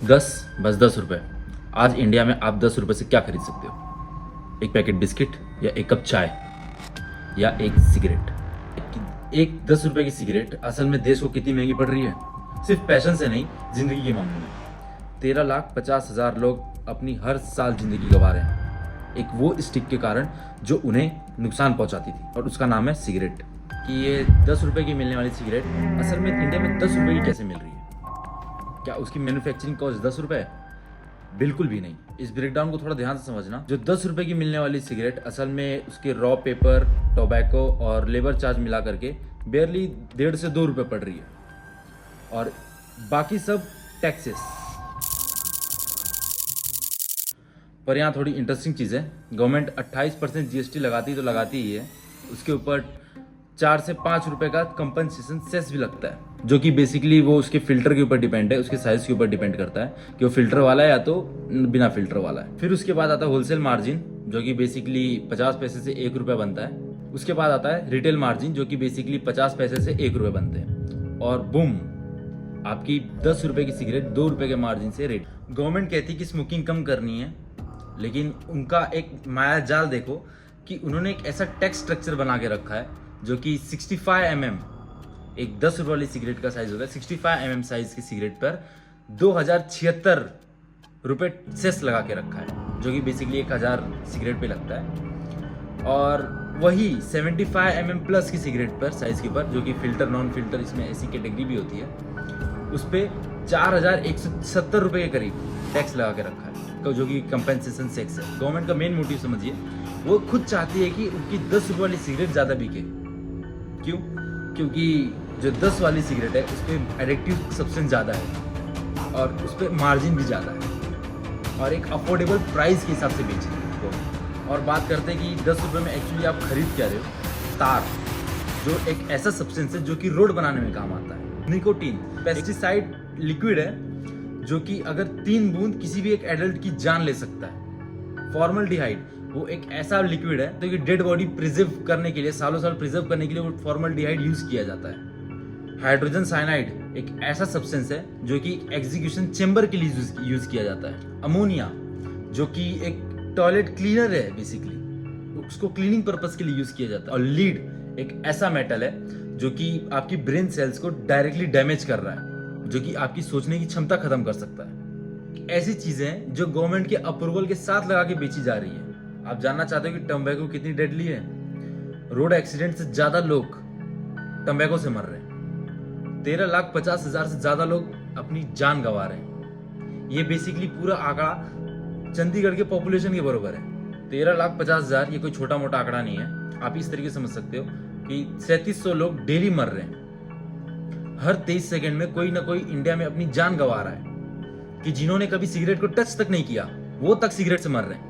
10 बस 10 रुपये। आज इंडिया में आप 10 रुपये से क्या खरीद सकते हो? एक पैकेट बिस्किट या एक कप चाय या एक सिगरेट। एक 10 रुपये की सिगरेट असल में देश को कितनी महंगी पड़ रही है? सिर्फ पैशन से नहीं, जिंदगी के मामले में 13,50,000 लोग अपनी हर साल जिंदगी गंवा रहे हैं एक वो स्टिक के कारण जो उन्हें नुकसान पहुंचाती थी, और उसका नाम है सिगरेट। कि ये 10 रुपये की मिलने वाली सिगरेट असल में इंडिया में 10 रुपये की कैसे मिल रही है? क्या उसकी मैन्युफैक्चरिंग कॉस्ट 10 रुपये है? बिल्कुल भी नहीं। इस ब्रेकडाउन को थोड़ा ध्यान से समझना। जो 10 रुपये की मिलने वाली सिगरेट असल में उसके रॉ पेपर, टोबैको और लेबर चार्ज मिला करके बेयरली 1.5 से 2 रुपये पड़ रही है, और बाकी सब टैक्सेस। पर यहाँ थोड़ी इंटरेस्टिंग चीज़ है, गवर्नमेंट 28% जीएसटी लगाती तो लगाती ही है, उसके ऊपर 4 से 5 रुपए का कंपनसेशन सेस भी लगता है, जो कि बेसिकली वो उसके फिल्टर के ऊपर डिपेंड है, उसके साइज के ऊपर डिपेंड करता है कि वो फिल्टर वाला है या तो बिना फिल्टर वाला है। फिर उसके बाद आता है होलसेल मार्जिन, जो कि बेसिकली 50 पैसे से 1 रुपया बनता है। उसके बाद आता है रिटेल मार्जिन, जो कि बेसिकली 50 पैसे से 1 रुपये बनते हैं, और बूम, आपकी 10 रुपये की सिगरेट 2 रुपये के मार्जिन से रेट। गवर्नमेंट कहती है कि स्मोकिंग कम करनी है, लेकिन उनका एक माया जाल देखो कि उन्होंने एक ऐसा टैक्स स्ट्रक्चर बना के रखा है जो कि 65 mm, एक 10 रुपये वाली सिगरेट का साइज होता है, 65 mm साइज की सिगरेट पर 2076 रुपये सेस लगा के रखा है, जो कि बेसिकली 1000 सिगरेट पे लगता है। और वही 75 mm प्लस की सिगरेट पर साइज के ऊपर, जो कि फिल्टर नॉन फिल्टर इसमें ऐसी कैटेगरी भी होती है, उस पर 4170 रुपये के करीब टैक्स लगा के रखा है, जो कि कंपेंसेशन टैक्स है। गवर्नमेंट का मेन मोटिव समझिए, वो खुद चाहती है कि उनकी 10 रुपये वाली सिगरेट ज़्यादा बिके। क्यों? क्योंकि जो 10 वाली सिगरेट है उस पर एडिक्टिव सब्सटेंस ज़्यादा है, और उस पर मार्जिन भी ज़्यादा है, और एक अफोर्डेबल प्राइस के हिसाब से बेचते हैं वो। और बात करते हैं कि 10 रुपये में एक्चुअली आप खरीद क्या रहे हो? तार, जो एक ऐसा सब्सटेंस है जो कि रोड बनाने में काम आता है। निकोटीन पेस्टिसाइड लिक्विड है, जो कि अगर 3 बूंद किसी भी एक एडल्ट की जान ले सकता है। फॉर्मल्डिहाइड, वो एक ऐसा लिक्विड है तो कि डेड बॉडी प्रिजर्व करने के लिए, सालों साल प्रिजर्व करने के लिए वो फॉर्मल्डिहाइड यूज किया जाता है। हाइड्रोजन साइनाइड एक ऐसा सब्सटेंस है जो कि एग्जीक्यूशन चेंबर के लिए यूज किया जाता है। अमोनिया, जो कि एक टॉयलेट क्लीनर है, बेसिकली उसको क्लीनिंग पर्पस के लिए यूज किया जाता है। और लीड एक ऐसा मेटल है जो कि आपकी ब्रेन सेल्स को डायरेक्टली डैमेज कर रहा है, जो कि आपकी सोचने की क्षमता खत्म कर सकता है। ऐसी चीजें जो गवर्नमेंट के अप्रूवल के साथ लगा के बेची जा रही है। आप जानना चाहते हो कि टम्बैको कितनी डेडली है? रोड एक्सीडेंट से ज्यादा लोग टम्बैको से मर रहे हैं। 13,50,000 से ज्यादा लोग अपनी जान गंवा रहे हैं। ये बेसिकली पूरा आंकड़ा चंडीगढ़ के पॉपुलेशन के बराबर है। 13,50,000 ये कोई छोटा मोटा आंकड़ा नहीं है। आप इस तरीके से समझ सकते हो कि 3700 लोग डेली मर रहे हैं। हर 23 सेकंड में कोई ना कोई इंडिया में अपनी जान गंवा रहा है, कि जिन्होंने कभी सिगरेट को टच तक नहीं किया वो तक सिगरेट से मर रहे हैं।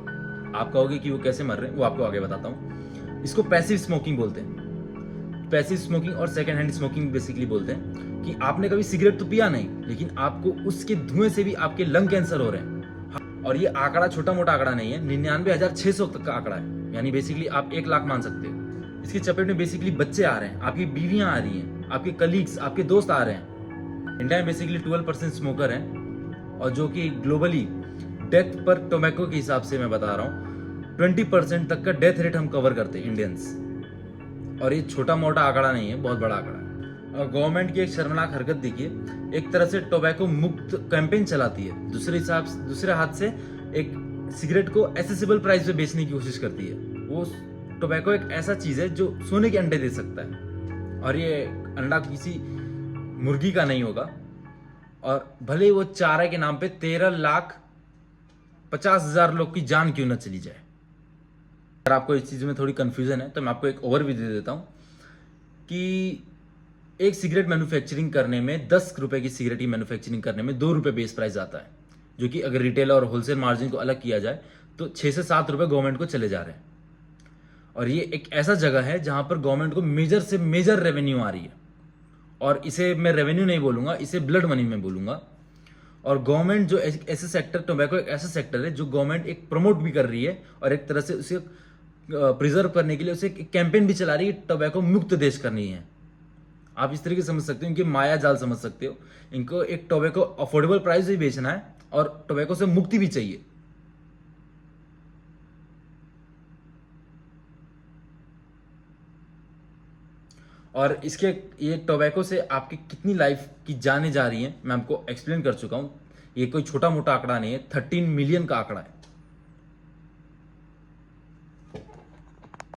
आप कहोगे कि वो कैसे मर रहे हैं, वो आपको आगे बताता हूँ। इसको पैसिव स्मोकिंग बोलते हैं। पैसिव स्मोकिंग और सेकंड हैंड स्मोकिंग बेसिकली बोलते हैं कि आपने कभी सिगरेट तो पिया नहीं, लेकिन आपको उसके धुएं से भी आपके लंग कैंसर हो रहे हैं। और ये आंकड़ा छोटा मोटा आंकड़ा नहीं है, 99,600 तक का आंकड़ा है, यानी बेसिकली आप 1 लाख मान सकते हो। इसकी चपेट में बेसिकली बच्चे आ रहे हैं, आपकी बीवियां आ रही हैं, आपके कलीग्स, आपके दोस्त आ रहे हैं। इंडिया में बेसिकली 12% स्मोकर हैं, और जो कि ग्लोबली डेथ पर टोबैको के हिसाब से मैं बता रहा हूँ 20% तक का डेथ रेट हम कवर करते हैं इंडियंस। और ये छोटा मोटा आंकड़ा नहीं है, बहुत बड़ा आंकड़ा है। और गवर्नमेंट की एक शर्मनाक हरकत देखिए, एक तरह से टोबैको मुक्त कैंपेन चलाती है, दूसरे हाथ से एक सिगरेट को एसेसिबल प्राइस पे बेचने की कोशिश करती है। वो टोबैको एक ऐसा चीज है जो सोने के अंडे दे सकता है, और ये अंडा किसी मुर्गी का नहीं होगा, और भले वो चारा के नाम पे 13,50,000 लोग की जान क्यों न चली जाए। अगर आपको इस चीज में थोड़ी कंफ्यूजन है तो मैं आपको एक ओवरव्यू दे देता हूं कि एक सिगरेट मैन्युफैक्चरिंग करने में 10 रुपए की सिगरेट की मैन्युफैक्चरिंग करने में 2 रुपए बेस प्राइस आता है, जो कि अगर रिटेल और होलसेल मार्जिन को अलग किया जाए तो 6 से 7 रुपए गवर्नमेंट को चले जा रहे हैं। और ये एक ऐसा जगह है जहां पर गवर्नमेंट को मेजर से मेजर रेवेन्यू आ रही है, और इसे मैं रेवेन्यू नहीं बोलूंगा, इसे ब्लड मनी में बोलूंगा। और गवर्नमेंट जो ऐसे सेक्टर, टोबैको एक ऐसा सेक्टर है जो गवर्नमेंट एक प्रमोट भी कर रही है, और एक तरह से उसे प्रिजर्व करने के लिए उसे एक कैंपेन भी चला रही है, टोबैको मुक्त देश करनी है। आप इस तरीके से समझ सकते हो, इनकी माया जाल समझ सकते हो। इनको एक टोबैको अफोर्डेबल प्राइस भी बेचना है, और टोबैको से मुक्ति भी चाहिए। और इसके ये टोबैको से आपकी कितनी लाइफ की जाने जा रही हैं मैं आपको एक्सप्लेन कर चुका हूं। ये कोई छोटा मोटा आंकड़ा नहीं है, 13 मिलियन का आंकड़ा है।